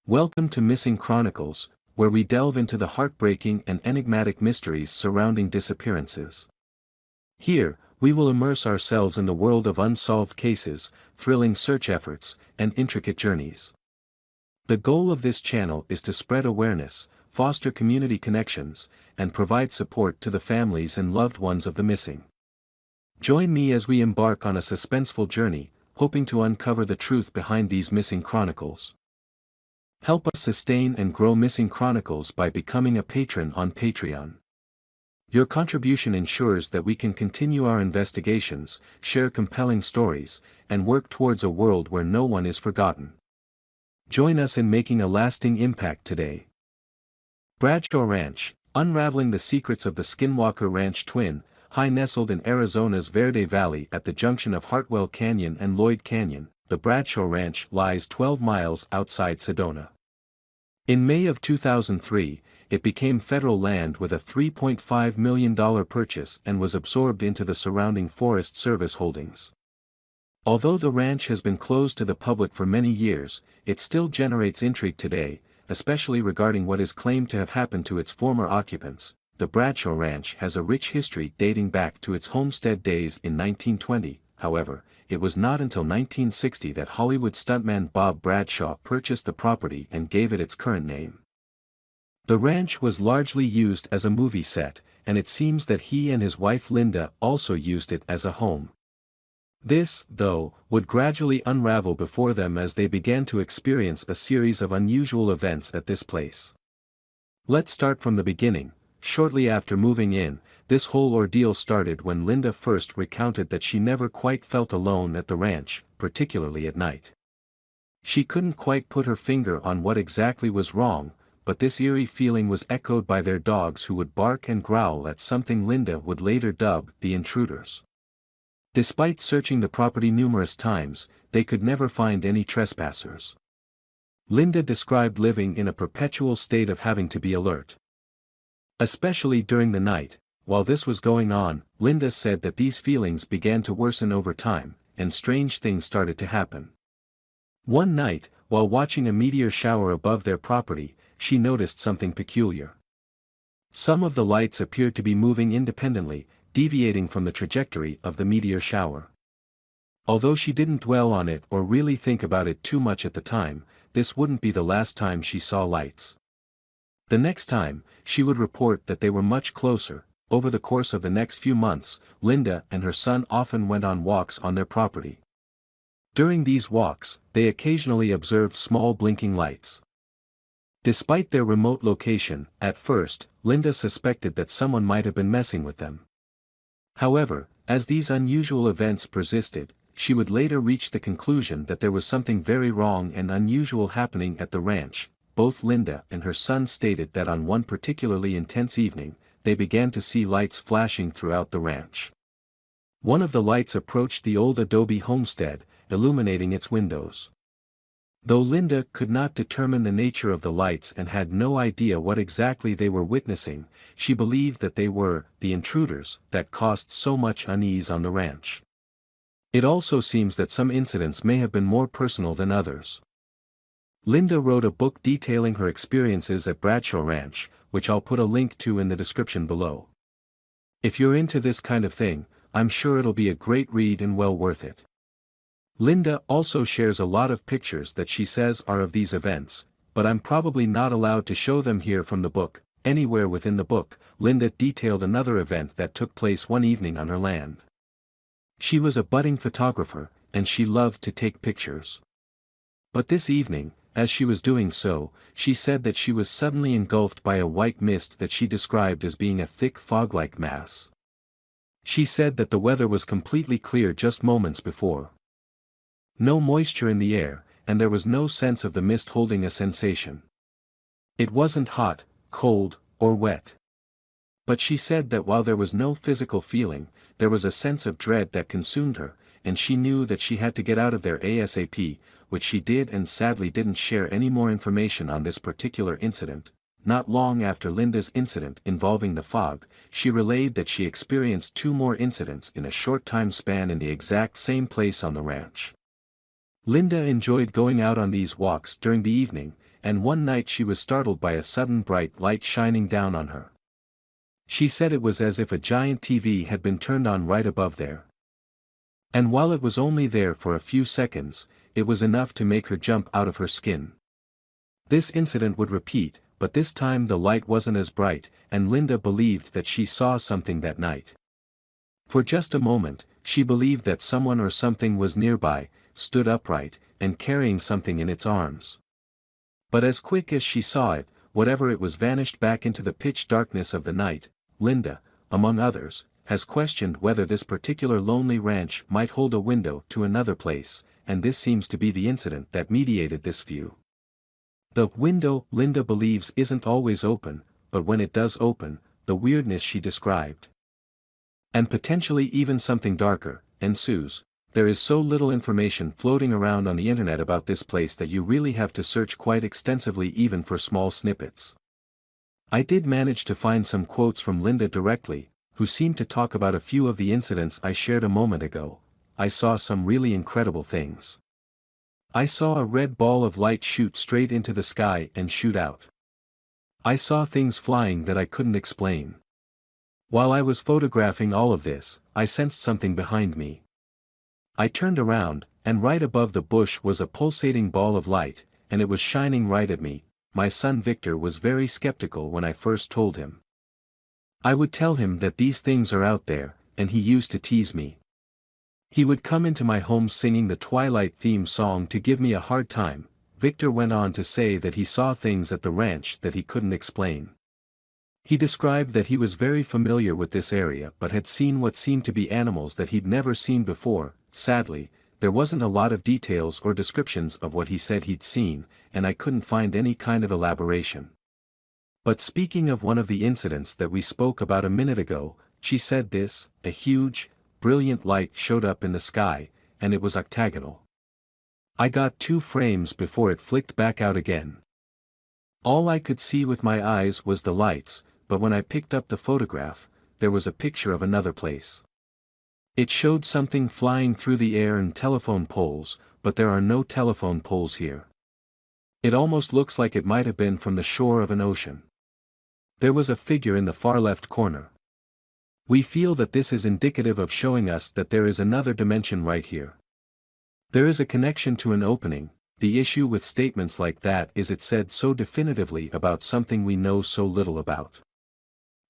Welcome to Missing Chronicles, where we delve into the heartbreaking and enigmatic mysteries surrounding disappearances. Here, we will immerse ourselves in the world of unsolved cases, thrilling search efforts, and intricate journeys. The goal of this channel is to spread awareness, foster community connections, and provide support to the families and loved ones of the missing. Join me as we embark on a suspenseful journey, hoping to uncover the truth behind these missing chronicles. Help us sustain and grow Missing Chronicles by becoming a patron on Patreon. Your contribution ensures that we can continue our investigations, share compelling stories, and work towards a world where no one is forgotten. Join us in making a lasting impact today. Bradshaw Ranch, unraveling the secrets of the Skinwalker Ranch twin, nestled in Arizona's Verde Valley at the junction of Hartwell Canyon and Lloyd Canyon. The Bradshaw Ranch lies 12 miles outside Sedona. In May of 2003, it became federal land with a $3.5 million purchase and was absorbed into the surrounding Forest Service holdings. Although the ranch has been closed to the public for many years, it still generates intrigue today, especially regarding what is claimed to have happened to its former occupants. The Bradshaw Ranch has a rich history dating back to its homestead days in 1920, however. It was not until 1960 that Hollywood stuntman Bob Bradshaw purchased the property and gave it its current name. The ranch was largely used as a movie set, and it seems that he and his wife Linda also used it as a home. This, though, would gradually unravel before them as they began to experience a series of unusual events at this place. Let's start from the beginning. Shortly after moving in, this whole ordeal started when Linda first recounted that she never quite felt alone at the ranch, particularly at night. She couldn't quite put her finger on what exactly was wrong, but this eerie feeling was echoed by their dogs who would bark and growl at something Linda would later dub the intruders. Despite searching the property numerous times, they could never find any trespassers. Linda described living in a perpetual state of having to be alert. Especially during the night. While this was going on, Linda said that these feelings began to worsen over time, and strange things started to happen. One night, while watching a meteor shower above their property, she noticed something peculiar. Some of the lights appeared to be moving independently, deviating from the trajectory of the meteor shower. Although she didn't dwell on it or really think about it too much at the time, this wouldn't be the last time she saw lights. The next time, she would report that they were much closer. Over the course of the next few months, Linda and her son often went on walks on their property. During these walks, they occasionally observed small blinking lights. Despite their remote location, at first, Linda suspected that someone might have been messing with them. However, as these unusual events persisted, she would later reach the conclusion that there was something very wrong and unusual happening at the ranch. Both Linda and her son stated that on one particularly intense evening, they began to see lights flashing throughout the ranch. One of the lights approached the old adobe homestead, illuminating its windows. Though Linda could not determine the nature of the lights and had no idea what exactly they were witnessing, she believed that they were the intruders that caused so much unease on the ranch. It also seems that some incidents may have been more personal than others. Linda wrote a book detailing her experiences at Bradshaw Ranch, which I'll put a link to in the description below. If you're into this kind of thing, I'm sure it'll be a great read and well worth it. Linda also shares a lot of pictures that she says are of these events, but I'm probably not allowed to show them here from the book. Anywhere within the book, Linda detailed another event that took place one evening on her land. She was a budding photographer, and she loved to take pictures. But this evening, as she was doing so, she said that she was suddenly engulfed by a white mist that she described as being a thick fog-like mass. She said that the weather was completely clear just moments before. No moisture in the air, and there was no sense of the mist holding a sensation. It wasn't hot, cold, or wet. But she said that while there was no physical feeling, there was a sense of dread that consumed her, and she knew that she had to get out of there ASAP, which she did and sadly didn't share any more information on this particular incident. Not long after Linda's incident involving the fog, she relayed that she experienced 2 more incidents in a short time span in the exact same place on the ranch. Linda enjoyed going out on these walks during the evening, and one night she was startled by a sudden bright light shining down on her. She said it was as if a giant TV had been turned on right above there. And while it was only there for a few seconds, it was enough to make her jump out of her skin. This incident would repeat, but this time the light wasn't as bright, and Linda believed that she saw something that night. For just a moment, she believed that someone or something was nearby, stood upright, and carrying something in its arms. But as quick as she saw it, whatever it was vanished back into the pitch darkness of the night. Linda, among others, has questioned whether this particular lonely ranch might hold a window to another place, and this seems to be the incident that mediated this view. The window, Linda believes, isn't always open, but when it does open, the weirdness she described, and potentially even something darker, ensues. There is so little information floating around on the internet about this place that you really have to search quite extensively even for small snippets. I did manage to find some quotes from Linda directly, who seemed to talk about a few of the incidents I shared a moment ago. I saw some really incredible things. I saw a red ball of light shoot straight into the sky and shoot out. I saw things flying that I couldn't explain. While I was photographing all of this, I sensed something behind me. I turned around, and right above the bush was a pulsating ball of light, and it was shining right at me. My son Victor was very skeptical when I first told him. I would tell him that these things are out there, and he used to tease me. He would come into my home singing the Twilight theme song to give me a hard time. Victor went on to say that he saw things at the ranch that he couldn't explain. He described that he was very familiar with this area but had seen what seemed to be animals that he'd never seen before. Sadly, there wasn't a lot of details or descriptions of what he said he'd seen, and I couldn't find any kind of elaboration. But speaking of one of the incidents that we spoke about a minute ago, she said this: a huge, brilliant light showed up in the sky, and it was octagonal. I got 2 frames before it flicked back out again. All I could see with my eyes was the lights, but when I picked up the photograph, there was a picture of another place. It showed something flying through the air and telephone poles, but there are no telephone poles here. It almost looks like it might have been from the shore of an ocean. There was a figure in the far left corner. We feel that this is indicative of showing us that there is another dimension right here. There is a connection to an opening. The issue with statements like that is it's said so definitively about something we know so little about.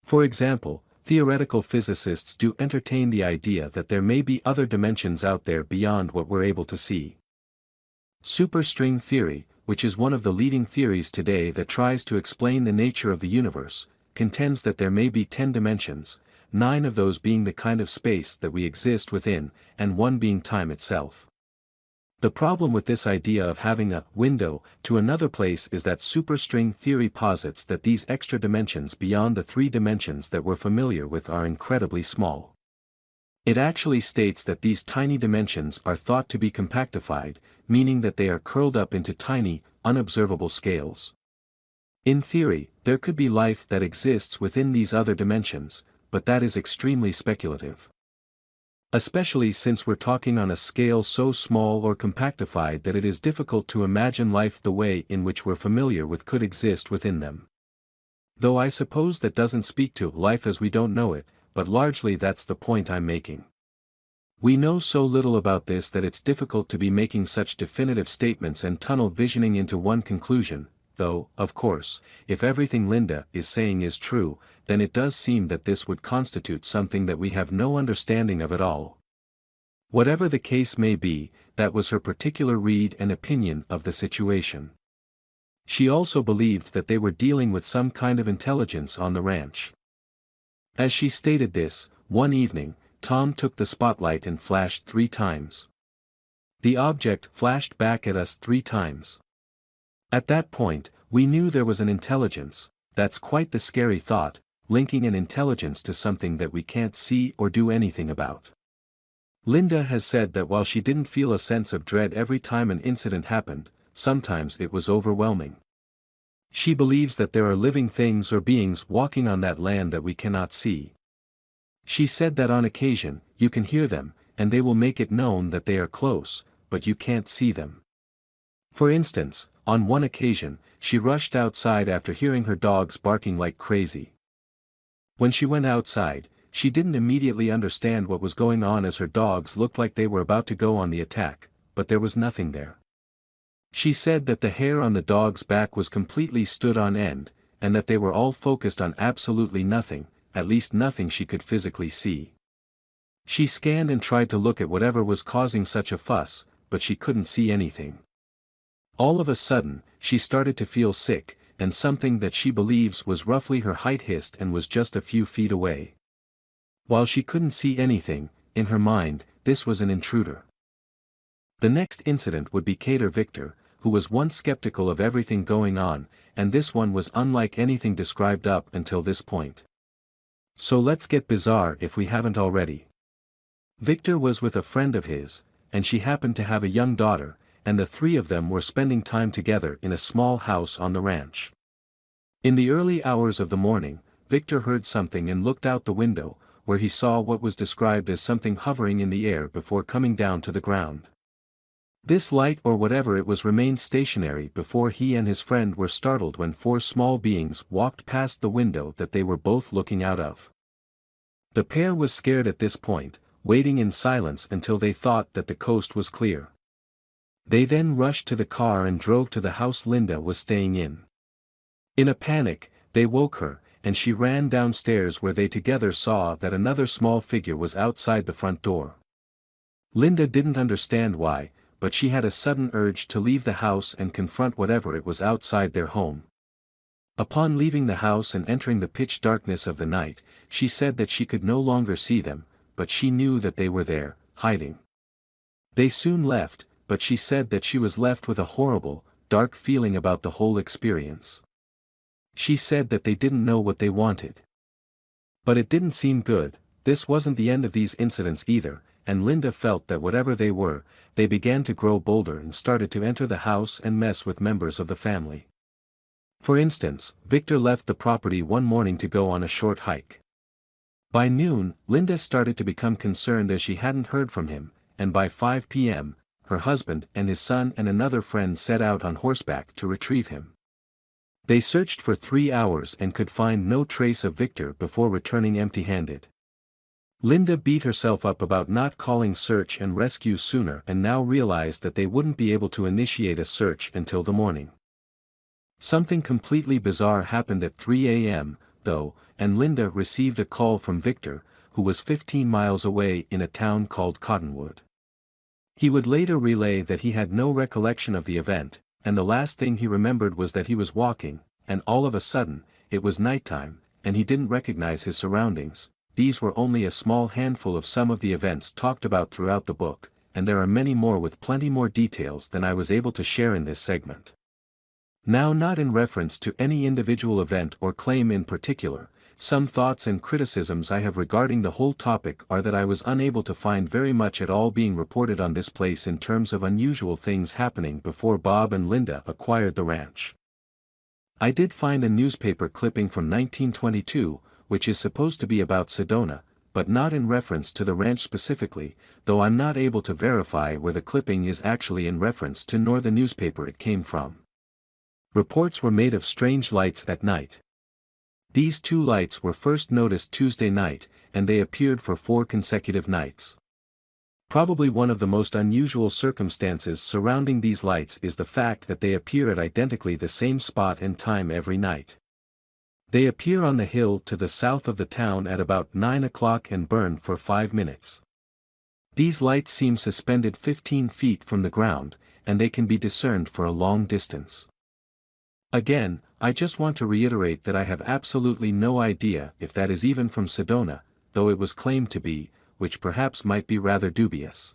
For example, theoretical physicists do entertain the idea that there may be other dimensions out there beyond what we're able to see. Superstring theory, which is one of the leading theories today that tries to explain the nature of the universe, contends that there may be 10 dimensions, 9 of those being the kind of space that we exist within, and 1 being time itself. The problem with this idea of having a window to another place is that superstring theory posits that these extra dimensions beyond the 3 dimensions that we're familiar with are incredibly small. It actually states that these tiny dimensions are thought to be compactified, meaning that they are curled up into tiny, unobservable scales. In theory, there could be life that exists within these other dimensions, but that is extremely speculative. Especially since we're talking on a scale so small or compactified that it is difficult to imagine life the way in which we're familiar with could exist within them. Though I suppose that doesn't speak to life as we don't know it, but largely that's the point I'm making. We know so little about this that it's difficult to be making such definitive statements and tunnel visioning into one conclusion, though, of course, if everything Linda is saying is true, then it does seem that this would constitute something that we have no understanding of at all. Whatever the case may be, that was her particular read and opinion of the situation. She also believed that they were dealing with some kind of intelligence on the ranch. As she stated this, one evening, Tom took the spotlight and flashed 3 times. The object flashed back at us 3 times. At that point, we knew there was an intelligence. That's quite the scary thought, linking an intelligence to something that we can't see or do anything about. Linda has said that while she didn't feel a sense of dread every time an incident happened, sometimes it was overwhelming. She believes that there are living things or beings walking on that land that we cannot see. She said that on occasion, you can hear them, and they will make it known that they are close, but you can't see them. For instance, on one occasion, she rushed outside after hearing her dogs barking like crazy. When she went outside, she didn't immediately understand what was going on as her dogs looked like they were about to go on the attack, but there was nothing there. She said that the hair on the dog's back was completely stood on end, and that they were all focused on absolutely nothing, at least nothing she could physically see. She scanned and tried to look at whatever was causing such a fuss, but she couldn't see anything. All of a sudden, she started to feel sick, and something that she believes was roughly her height hissed and was just a few feet away. While she couldn't see anything, in her mind, this was an intruder. The next incident would be Cater Victor, who was once skeptical of everything going on, and this one was unlike anything described up until this point. So let's get bizarre if we haven't already. Victor was with a friend of his, and she happened to have a young daughter, and the three of them were spending time together in a small house on the ranch. In the early hours of the morning, Victor heard something and looked out the window, where he saw what was described as something hovering in the air before coming down to the ground. This light or whatever it was remained stationary before he and his friend were startled when four small beings walked past the window that they were both looking out of. The pair was scared at this point, waiting in silence until they thought that the coast was clear. They then rushed to the car and drove to the house Linda was staying in. In a panic, they woke her, and she ran downstairs where they together saw that another small figure was outside the front door. Linda didn't understand why, but she had a sudden urge to leave the house and confront whatever it was outside their home. Upon leaving the house and entering the pitch darkness of the night, she said that she could no longer see them, but she knew that they were there, hiding. They soon left, but she said that she was left with a horrible, dark feeling about the whole experience. She said that they didn't know what they wanted. But it didn't seem good. This wasn't the end of these incidents either, and Linda felt that whatever they were, they began to grow bolder and started to enter the house and mess with members of the family. For instance, Victor left the property one morning to go on a short hike. By noon, Linda started to become concerned as she hadn't heard from him, and by 5 p.m., her husband and his son and another friend set out on horseback to retrieve him. They searched for 3 hours and could find no trace of Victor before returning empty-handed. Linda beat herself up about not calling search and rescue sooner and now realized that they wouldn't be able to initiate a search until the morning. Something completely bizarre happened at 3 a.m., though, and Linda received a call from Victor, who was 15 miles away in a town called Cottonwood. He would later relay that he had no recollection of the event, and the last thing he remembered was that he was walking, and all of a sudden, it was nighttime, and he didn't recognize his surroundings. These were only a small handful of some of the events talked about throughout the book, and there are many more with plenty more details than I was able to share in this segment. Now, not in reference to any individual event or claim in particular, some thoughts and criticisms I have regarding the whole topic are that I was unable to find very much at all being reported on this place in terms of unusual things happening before Bob and Linda acquired the ranch. I did find a newspaper clipping from 1922, which is supposed to be about Sedona, but not in reference to the ranch specifically, though I'm not able to verify where the clipping is actually in reference to nor the newspaper it came from. Reports were made of strange lights at night. These two lights were first noticed Tuesday night, and they appeared for 4 consecutive nights. Probably one of the most unusual circumstances surrounding these lights is the fact that they appear at identically the same spot and time every night. They appear on the hill to the south of the town at about 9 o'clock and burn for 5 minutes. These lights seem suspended 15 feet from the ground, and they can be discerned for a long distance. Again, I just want to reiterate that I have absolutely no idea if that is even from Sedona, though it was claimed to be, which perhaps might be rather dubious.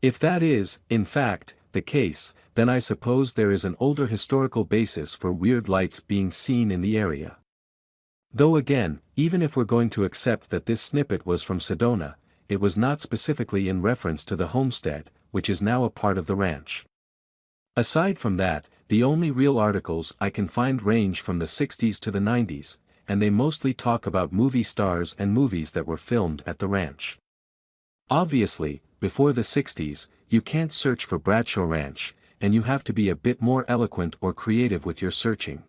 If that is, in fact, the case, then I suppose there is an older historical basis for weird lights being seen in the area. Though again, even if we're going to accept that this snippet was from Sedona, it was not specifically in reference to the homestead, which is now a part of the ranch. Aside from that, the only real articles I can find range from the 60s to the 90s, and they mostly talk about movie stars and movies that were filmed at the ranch. Obviously, before the 60s, you can't search for Bradshaw Ranch, and you have to be a bit more eloquent or creative with your searching.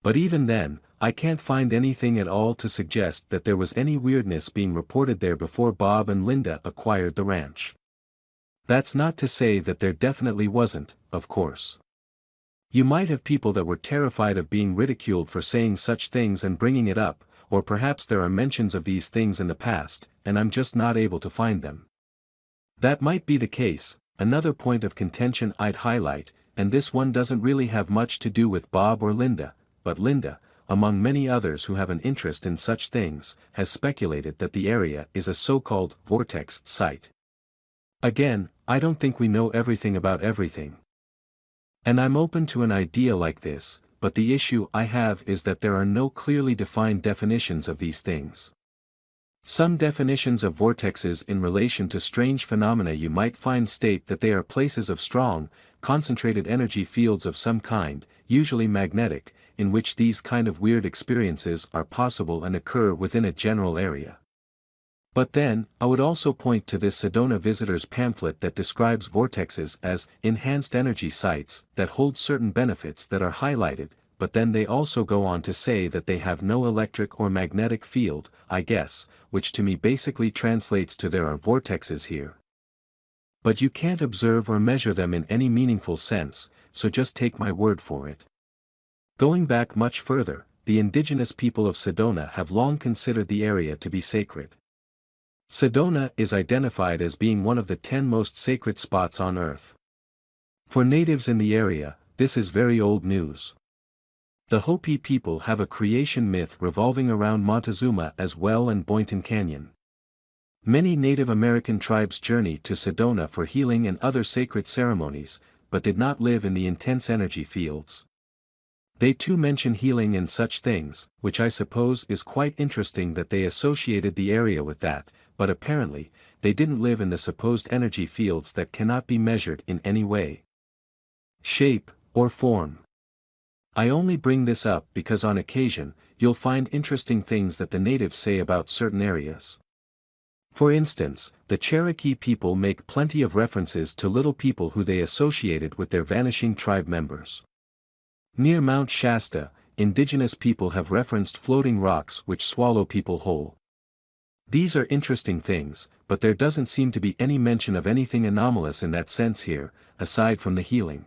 But even then, I can't find anything at all to suggest that there was any weirdness being reported there before Bob and Linda acquired the ranch. That's not to say that there definitely wasn't, of course. You might have people that were terrified of being ridiculed for saying such things and bringing it up, or perhaps there are mentions of these things in the past, and I'm just not able to find them. That might be the case. Another point of contention I'd highlight, and this one doesn't really have much to do with Bob or Linda, but Linda, among many others who have an interest in such things, has speculated that the area is a so-called vortex site. Again, I don't think we know everything about everything. And I'm open to an idea like this, but the issue I have is that there are no clearly defined definitions of these things. Some definitions of vortexes in relation to strange phenomena you might find state that they are places of strong, concentrated energy fields of some kind, usually magnetic, in which these kind of weird experiences are possible and occur within a general area. But then, I would also point to this Sedona visitor's pamphlet that describes vortexes as enhanced energy sites that hold certain benefits that are highlighted, but then they also go on to say that they have no electric or magnetic field, I guess, which to me basically translates to there are vortexes here. But you can't observe or measure them in any meaningful sense, so just take my word for it. Going back much further, the indigenous people of Sedona have long considered the area to be sacred. Sedona is identified as being one of the 10 most sacred spots on Earth. For natives in the area, this is very old news. The Hopi people have a creation myth revolving around Montezuma as well and Boynton Canyon. Many Native American tribes journeyed to Sedona for healing and other sacred ceremonies, but did not live in the intense energy fields. They too mention healing and such things, which I suppose is quite interesting that they associated the area with that, but apparently, they didn't live in the supposed energy fields that cannot be measured in any way, shape, or form. I only bring this up because on occasion, you'll find interesting things that the natives say about certain areas. For instance, the Cherokee people make plenty of references to little people who they associated with their vanishing tribe members. Near Mount Shasta, indigenous people have referenced floating rocks which swallow people whole. These are interesting things, but there doesn't seem to be any mention of anything anomalous in that sense here, aside from the healing.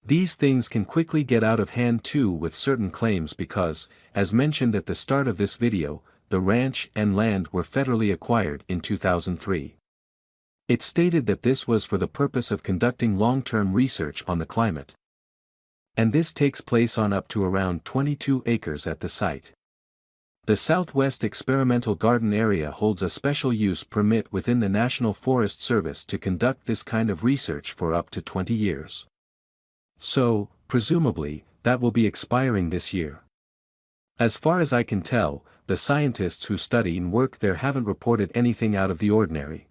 These things can quickly get out of hand too with certain claims because, as mentioned at the start of this video, the ranch and land were federally acquired in 2003. It stated that this was for the purpose of conducting long-term research on the climate. And this takes place on up to around 22 acres at the site. The Southwest Experimental Garden Area holds a special use permit within the National Forest Service to conduct this kind of research for up to 20 years. So, presumably, that will be expiring this year. As far as I can tell, the scientists who study and work there haven't reported anything out of the ordinary.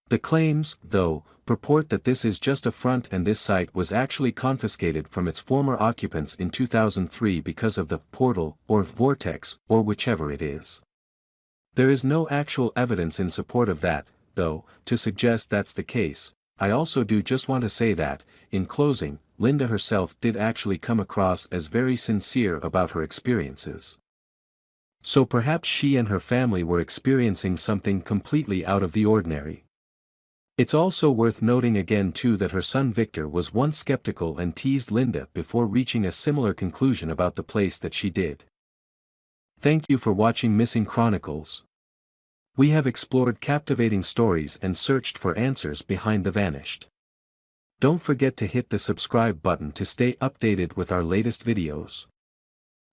The claims, though, purport that this is just a front and this site was actually confiscated from its former occupants in 2003 because of the portal, or vortex, or whichever it is. There is no actual evidence in support of that, though, to suggest that's the case. I also do just want to say that, in closing, Linda herself did actually come across as very sincere about her experiences. So perhaps she and her family were experiencing something completely out of the ordinary. It's also worth noting again too that her son Victor was once skeptical and teased Linda before reaching a similar conclusion about the place that she did. Thank you for watching Missing Chronicles. We have explored captivating stories and searched for answers behind the vanished. Don't forget to hit the subscribe button to stay updated with our latest videos.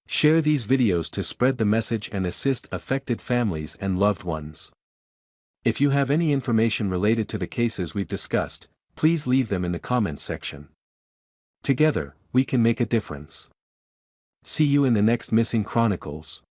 Share these videos to spread the message and assist affected families and loved ones. If you have any information related to the cases we've discussed, please leave them in the comments section. Together, we can make a difference. See you in the next Missing Chronicles.